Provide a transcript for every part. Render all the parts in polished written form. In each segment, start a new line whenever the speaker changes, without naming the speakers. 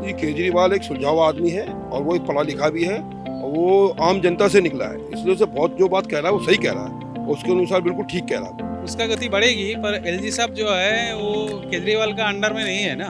ये केजरीवाल एक सुलझाऊ आदमी है और वो एक पढ़ा लिखा भी है और वो आम जनता से निकला है, इसलिए उसे बहुत जो बात कह रहा है वो सही कह रहा है और उसके अनुसार बिल्कुल ठीक कह रहा है।
उसका गति बढ़ेगी, पर एलजी साहब जो है वो केजरीवाल का अंडर में नहीं है ना।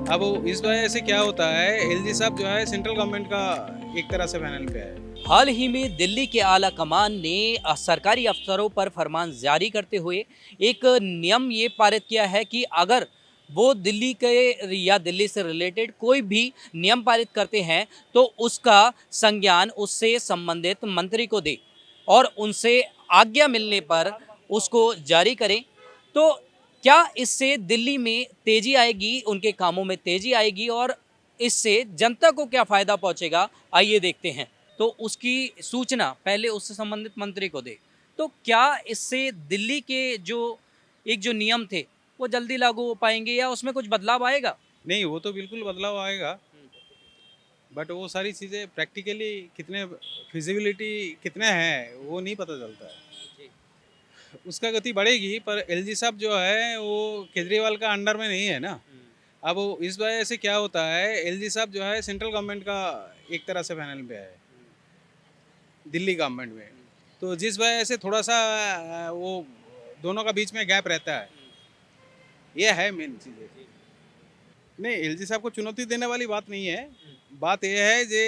अब इस वजह से क्या होता है, एलजी साहब जो है सेंट्रल गवर्नमेंट का एक तरह से पैनल पे है।
हाल ही में दिल्ली के आला कमान ने सरकारी अफसरों पर फरमान जारी करते हुए एक नियम ये पारित किया है कि अगर वो दिल्ली के या दिल्ली से रिलेटेड कोई भी नियम पारित करते हैं तो उसका संज्ञान उससे संबंधित मंत्री को दे और उनसे आज्ञा मिलने पर उसको जारी करें। तो क्या इससे दिल्ली में तेजी आएगी, उनके कामों में तेजी आएगी और इससे जनता को क्या फ़ायदा पहुंचेगा, आइए देखते हैं। तो उसकी सूचना पहले उससे संबंधित मंत्री को दे। तो क्या इससे दिल्ली के जो नियम थे वो जल्दी लागू हो पाएंगे या उसमें कुछ बदलाव आएगा?
नहीं, वो तो बिल्कुल बदलाव आएगा, बट वो सारी चीज़ें प्रैक्टिकली कितने फिजिबिलिटी कितने हैं वो नहीं पता चलता है।
जी।
उसका गति बढ़ेगी, पर एलजी साहब जो है वो केजरीवाल का अंडर में नहीं है ना। अब इस वजह से क्या होता है, एलजी साहब जो है सेंट्रल गवर्नमेंट का एक तरह से पैनल पे है, दिल्ली गवर्नमेंट में। तो जिस वजह से थोड़ा सा वो दोनों का बीच में गैप रहता है, ये है मेन चीज़ें। नहीं, एलजी साहब को चुनौती देने वाली बात नहीं है। बात ये है जे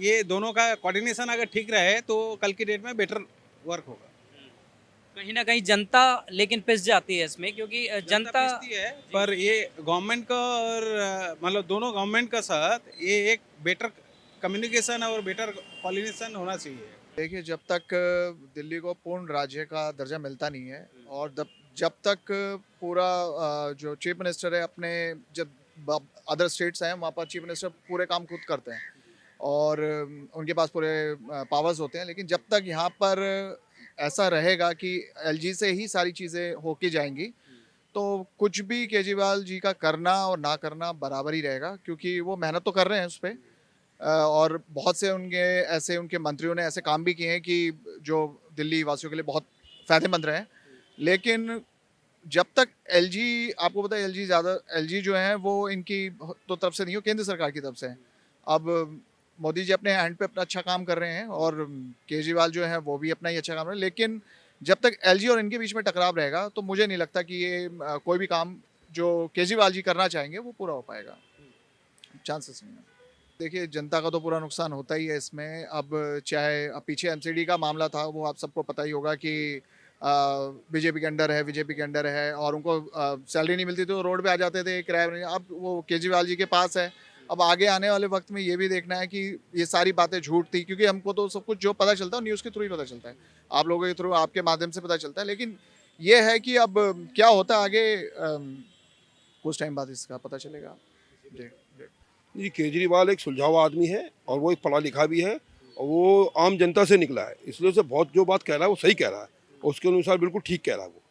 ये दोनों का कोऑर्डिनेशन अगर ठीक रहे तो कल की डेट में बेटर वर्क होगा।
कहीं ना कहीं जनता लेकिन पिस जाती है इसमें, क्योंकि
जनता
जनता
पिसती है, पर ये गवर्नमेंट का और मतलब दोनों गवर्नमेंट का साथ ये एक बेटर कम्युनिकेशन और बेटर कोऑर्डिनेशन होना चाहिए।
देखिए, जब तक दिल्ली को पूर्ण राज्य का दर्जा मिलता नहीं है और जब तक पूरा जो चीफ मिनिस्टर है अपने जब अदर स्टेट्स हैं वहाँ पर चीफ मिनिस्टर पूरे काम खुद करते हैं और उनके पास पूरे पावर्स होते हैं, लेकिन जब तक यहाँ पर ऐसा रहेगा कि एलजी से ही सारी चीज़ें होके जाएंगी तो कुछ भी केजरीवाल जी का करना और ना करना बराबर ही रहेगा, क्योंकि वो मेहनत तो कर रहे हैं उस पर और बहुत से उनके ऐसे उनके मंत्रियों ने ऐसे काम भी किए हैं कि जो दिल्ली वासियों के लिए बहुत फ़ायदेमंद रहे हैं। लेकिन जब तक एलजी, आपको पता है एलजी जो है वो इनकी तो तरफ से नहीं हो, केंद्र सरकार की तरफ से है। अब मोदी जी अपने हैंड पे अपना अच्छा काम कर रहे हैं और केजरीवाल जो है वो भी अपना ही अच्छा काम कर रहे हैं, लेकिन जब तक एलजी और इनके बीच में टकराव रहेगा तो मुझे नहीं लगता कि ये कोई भी काम जो केजरीवाल जी करना चाहेंगे वो पूरा हो पाएगा। चांसेस नहीं है। देखिए, जनता का तो पूरा नुकसान होता ही है इसमें। अब चाहे अब पीछे एमसीडी का मामला था, वो आप सबको पता ही होगा कि बीजेपी के अंडर है, बीजेपी के अंडर है और उनको सैलरी नहीं मिलती तो रोड पे आ जाते थे किराए नहीं। अब वो केजरीवाल जी के पास है। अब आगे आने वाले वक्त में ये भी देखना है कि ये सारी बातें झूठ थी, क्योंकि हमको तो सब कुछ जो पता चलता है न्यूज़ के थ्रू ही पता चलता है, आप लोगों के थ्रू, आपके माध्यम से पता चलता है। लेकिन ये है कि अब क्या होता है आगे, कुछ टाइम बाद इसका पता चलेगा। जी।
ये केजरीवाल एक सुलझाऊ आदमी है और वो एक पढ़ा लिखा भी है और वो आम जनता से निकला है, इसलिए उसे बहुत जो बात कह रहा है वो सही कह रहा है और उसके अनुसार बिल्कुल ठीक कह रहा है। वो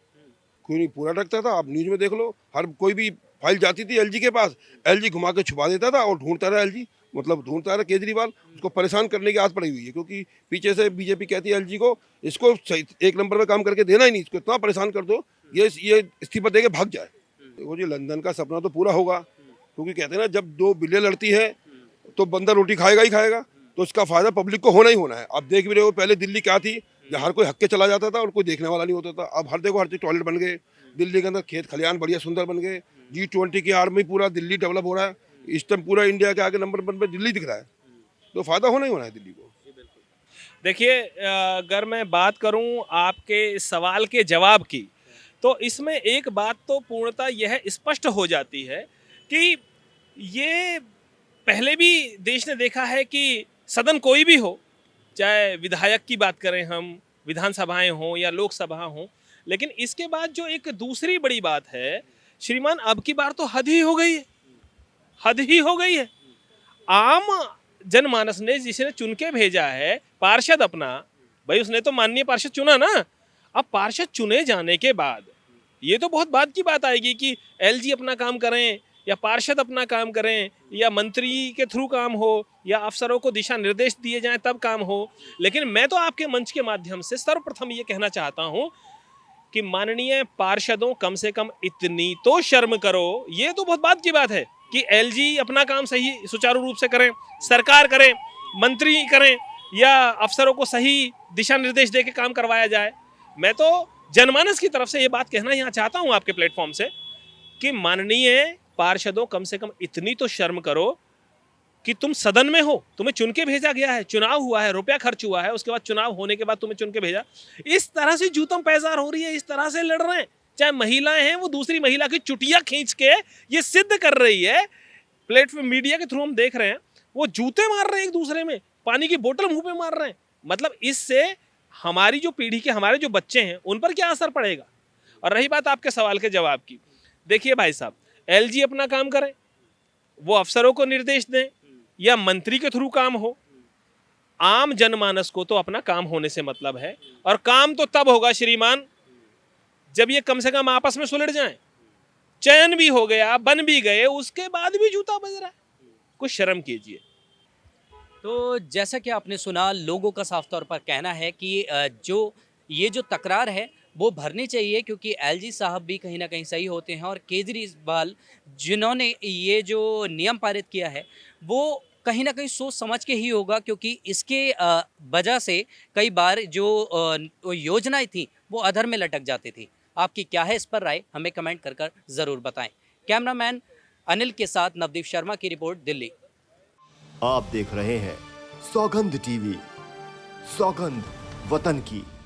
कोई नहीं पूरा रखता था, आप न्यूज़ में देख लो, हर कोई भी फाइल जाती थी एलजी के पास, एलजी घुमा के छुपा देता था और ढूंढता रहा एलजी, मतलब ढूंढता रहा केजरीवाल। उसको परेशान करने की आदत पड़ी हुई है, क्योंकि पीछे से बीजेपी कहती है एलजी को इसको सही एक नंबर में काम करके देना ही नहीं, इसको इतना परेशान कर दो ये इस्तीफा दे के भाग जाए। देखो जी, लंदन का सपना तो पूरा होगा, क्योंकि कहते हैं ना जब दो बिल्लियाँ लड़ती है तो बंदा रोटी खाएगा ही खाएगा, तो इसका फायदा पब्लिक को होना ही होना है। अब देख भी रहे हो, पहले दिल्ली क्या थी, जहाँ हर कोई हक के चला जाता था और कोई देखने वाला नहीं होता था। अब हर देखो हर चीज टॉयलेट बन गए, दिल्ली के अंदर खेत खलियान बढ़िया सुंदर बन गए। G20 की आड़ में पूरा दिल्ली डेवलप हो रहा है, इस टाइम पूरा इंडिया के आगे नंबर 1 पे दिल्ली दिख रहा है, तो फायदा होना ही होना है दिल्ली को।
देखिए, अगर मैं बात करूं आपके इस सवाल के जवाब की, तो इसमें एक बात तो पूर्णतः यह स्पष्ट हो जाती है कि ये पहले भी देश ने देखा है कि सदन कोई भी हो, चाहे विधायक की बात करें हम, विधानसभाएं हों या लोकसभा हों, लेकिन इसके बाद जो एक दूसरी बड़ी बात है, श्रीमान, अब की बार तो हद ही हो गई है, हद ही हो गई है। आम जनमानस ने जिसने चुन के भेजा है पार्षद अपना, भाई उसने तो माननीय पार्षद चुना ना। अब पार्षद चुने जाने के बाद ये तो बहुत बाद की बात आएगी कि एलजी अपना काम करें या पार्षद अपना काम करें या मंत्री के थ्रू काम हो या अफसरों को दिशा निर्देश दिए जाएं तब काम हो। लेकिन मैं तो आपके मंच के माध्यम से सर्वप्रथम ये कहना चाहता हूं कि माननीय पार्षदों, कम से कम इतनी तो शर्म करो। ये तो बहुत बात की बात है कि एलजी अपना काम सही सुचारू रूप से करें, सरकार करे, मंत्री करें, या अफसरों को सही दिशा निर्देश दे के काम करवाया जाए। मैं तो जनमानस की तरफ से ये बात कहना यहाँ चाहता हूँ आपके प्लेटफॉर्म से कि माननीय पार्षदों, कम से कम इतनी तो शर्म करो कि तुम सदन में हो, तुम्हें चुन के भेजा गया है, चुनाव हुआ है, रुपया खर्च हुआ है, उसके बाद चुनाव होने के बाद तुम्हें चुन के भेजा, इस तरह से जूतम पैजार हो रही है, इस तरह से लड़ रहे हैं। चाहे महिलाएं हैं, वो दूसरी महिला की चुटिया खींच के ये सिद्ध कर रही है, प्लेटफॉर्म मीडिया के थ्रू हम देख रहे हैं, वो जूते मार रहे हैं एक दूसरे में, पानी की बोतल मुंह पे मार रहे हैं। मतलब इससे हमारी जो पीढ़ी के, हमारे जो बच्चे हैं, उन पर क्या असर पड़ेगा। और रही बात आपके सवाल के जवाब की, देखिए भाई साहब, एलजी अपना काम करें, वो अफसरों को निर्देश दें या मंत्री के थ्रू काम हो, आम जनमानस को तो अपना काम होने से मतलब है। और काम तो तब होगा श्रीमान जब ये कम से कम आपस में सुलझ जाएं, चयन भी हो गया, बन भी गए, उसके बाद भी जूता बज रहा है। कुछ शर्म कीजिए।
तो जैसा कि आपने सुना, लोगों का साफ तौर पर कहना है कि ये जो तकरार है वो भरनी चाहिए, क्योंकि एलजी साहब भी कहीं ना कहीं सही होते हैं और केजरीवाल जिन्होंने ये जो नियम पारित किया है वो कहीं ना कहीं सोच समझ के ही होगा, क्योंकि इसके वजह से कई बार जो योजनाएं थी वो अधर में लटक जाती थी। आपकी क्या है इस पर राय, हमें कमेंट कर ज़रूर बताएं। कैमरामैन अनिल के साथ नवदीप शर्मा की रिपोर्ट, दिल्ली।
आप देख रहे हैं सौगंध टीवी, सौगंध वतन की।